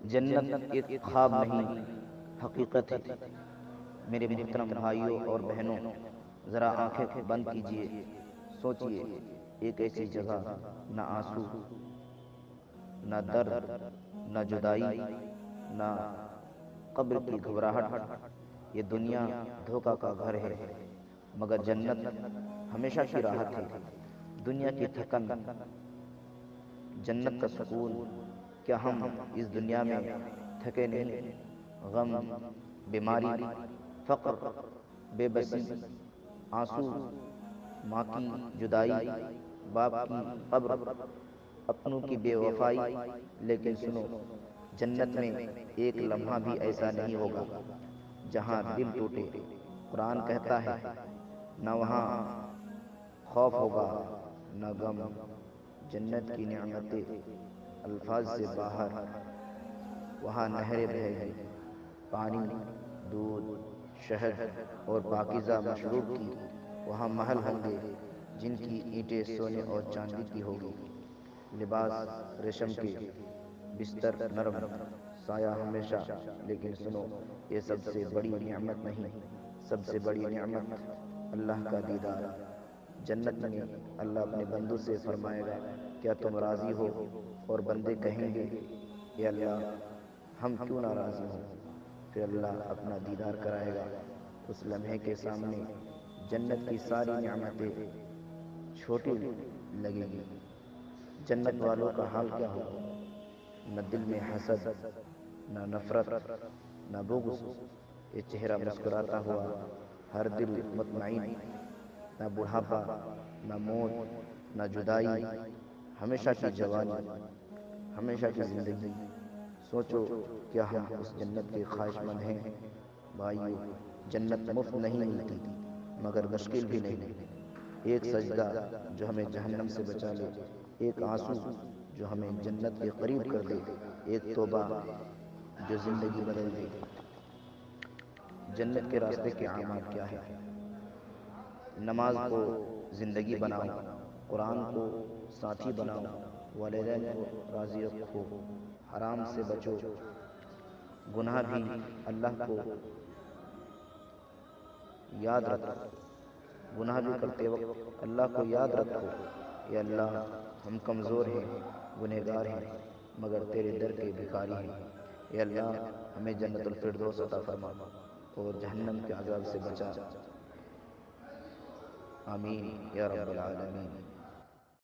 جنت ایک خواب نہیں، حقیقت ہے۔ میرے محترم بھائیوں اور بہنوں، ذرا آنکھیں بند کیجئے، سوچئے، ایک ایسی جگہ، نہ آنسو، نہ درد، نہ جدائی، نہ قبر کی گھبراہٹ۔ یہ دنیا دھوکہ کا گھر ہے، مگر جنت ہمیشہ کی راحت ہے۔ دنیا کی تھکن، جنت کا سکون۔ کیا ہم اس دنیا میں تھکے نہیں؟ غم، بیماری، فقر، بے بسی، آنسو، ماں کی جدائی، باپ کی قبر، اپنوں کی بے وفائی۔ لیکن سنو، جنت میں ایک لمحہ بھی ایسا نہیں ہوگا جہاں دل ٹوٹے۔ قرآن کہتا ہے، نہ وہاں خوف ہوگا، نہ غم۔ جنت کی نعمتیں الفاظ سے باہر۔ وہاں نہریں بہے گی، پانی، دودھ، شہد اور پاکیزہ مشروب کی۔ وہاں محل ہوں گے جن کی اینٹیں سونے اور چاندی کی ہوگی، لباس ریشم کے، بستر نرم، سایہ ہمیشہ۔ لیکن سنو، یہ سب سے بڑی نعمت نہیں، سب سے بڑی نعمت اللہ کا دیدار۔ جنت میں اللہ اپنے بندوں سے فرمائے گا، کیا تم راضی ہو؟ اور بندے کہیں گے، اے اللہ، ہم کیوں نہ راضی ہوں؟ پھر اللہ اپنا دیدار کرائے گا۔ اس لمحے کے سامنے جنت کی ساری نعمتیں چھوٹی لگے گی۔ جنت والوں کا حال کیا ہوگا؟ نہ دل میں حسد، نہ نفرت، نہ بغض۔ یہ چہرہ مسکراتا ہوا، ہر دل مطمئن۔ نہ بڑھاپا، نہ موت، نہ جدائی، ہمیشہ کی جوانی، ہمیشہ کی زندگی۔ سوچو، کیا ہم اس جنت کے خواہش مند ہیں؟ بھائیو، جنت مفت نہیں ملتی، مگر مشکل بھی نہیں۔ ایک سجدہ جو ہمیں جہنم سے بچا لے، ایک آنسو جو ہمیں جنت کے قریب کر دے، ایک توبہ جو زندگی بدل دے۔ جنت کے راستے کے اعمال کیا ہے؟ نماز کو زندگی بناؤ، قرآن کو ساتھی بناؤ، والدین کو راضی رکھو، حرام سے بچو، گناہ بھی اللہ کو یاد رکھو، گناہ بھی کرتے وقت اللہ کو یاد رکھو۔ اے اللہ، ہم کمزور ہیں، گنہگار ہیں، مگر تیرے در کے بھکاری ہیں۔ اے اللہ، ہمیں جنت الفردوس عطا فرما اور جہنم کے عذاب سے بچا۔ آمین یا رب العالمین۔